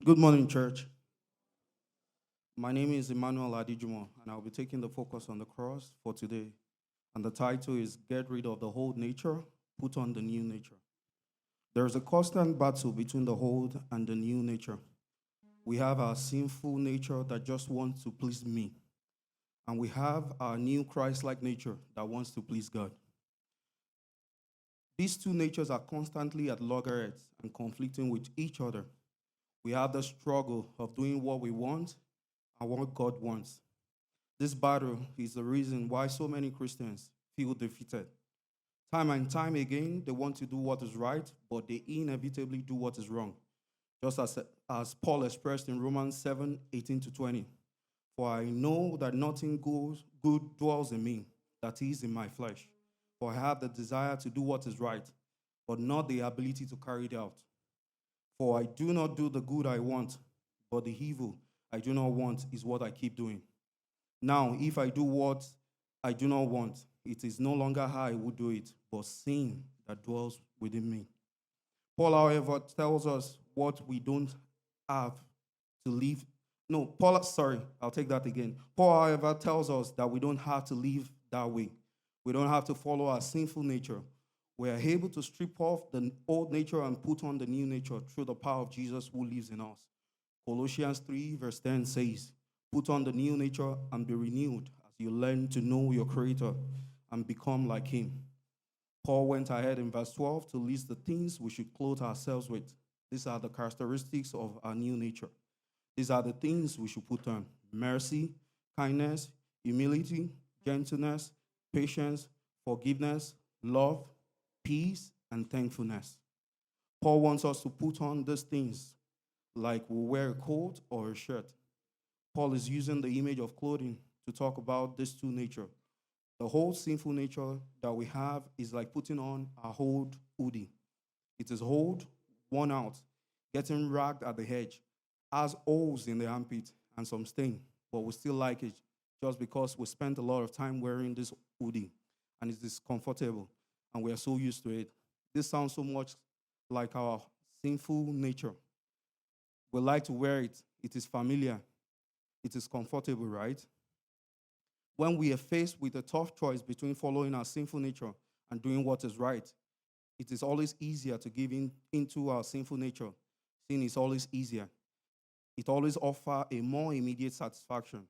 Good morning, church. My name is Emmanuel Adejumo, and I'll be taking the focus on the cross for today. And the title is Get Rid of the Old Nature, Put on the New Nature. There is a constant battle between the old and the new nature. We have our sinful nature that just wants to please me, and we have our new Christ-like nature that wants to please God. These two natures are constantly at loggerheads and conflicting with each other. We have the struggle of doing what we want and what God wants. This battle is the reason why so many Christians feel defeated. Time and time again, they want to do what is right, but they inevitably do what is wrong. Just as Paul expressed in Romans 7:18-20. For I know that nothing good dwells in me, that is in my flesh. For I have the desire to do what is right, but not the ability to carry it out. For I do not do the good I want, but the evil I do not want is what I keep doing. Now, if I do what I do not want, it is no longer I who do it, but sin that dwells within me. Paul, however, tells us what we don't have to live. No, Paul, sorry, I'll take that again. Paul, however, tells us that we don't have to live that way. We don't have to follow our sinful nature. We are able to strip off the old nature and put on the new nature through the power of Jesus who lives in us. Colossians 3 verse 10 says, put on the new nature and be renewed as you learn to know your Creator and become like Him. Paul went ahead in verse 12 to list the things we should clothe ourselves with. These are the characteristics of our new nature. These are the things we should put on: mercy, kindness, humility, gentleness, patience, forgiveness, love, peace, and thankfulness. Paul wants us to put on these things like we wear a coat or a shirt. Paul is using the image of clothing to talk about these two natures. The whole sinful nature that we have is like putting on a old hoodie. It is old, worn out, getting ragged at the edge, has holes in the armpit and some stain, but we still like it just because we spent a lot of time wearing this hoodie and it is comfortable and we are so used to it. This sounds so much like our sinful nature. We like to wear it. It is familiar. It is comfortable, right? When we are faced with a tough choice between following our sinful nature and doing what is right, it is always easier to give into our sinful nature. Sin is always easier. It always offers a more immediate satisfaction.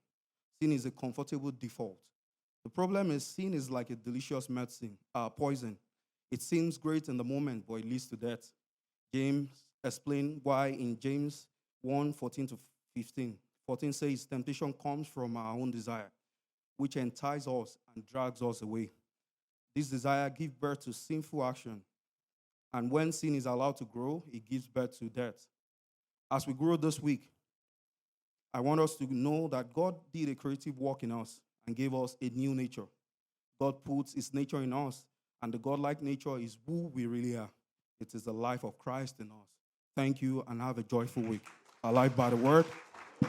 Sin is a comfortable default. The problem is sin is like a delicious medicine, poison. It seems great in the moment, but it leads to death. James explained why in James 1:14-15. 14 says, temptation comes from our own desire, which entices us and drags us away. This desire gives birth to sinful action. And when sin is allowed to grow, it gives birth to death. As we grow this week, I want us to know that God did a creative work in us and gave us a new nature. God puts His nature in us, and the God-like nature is who we really are. It is the life of Christ in us. Thank you, and have a joyful week. Alive by the word.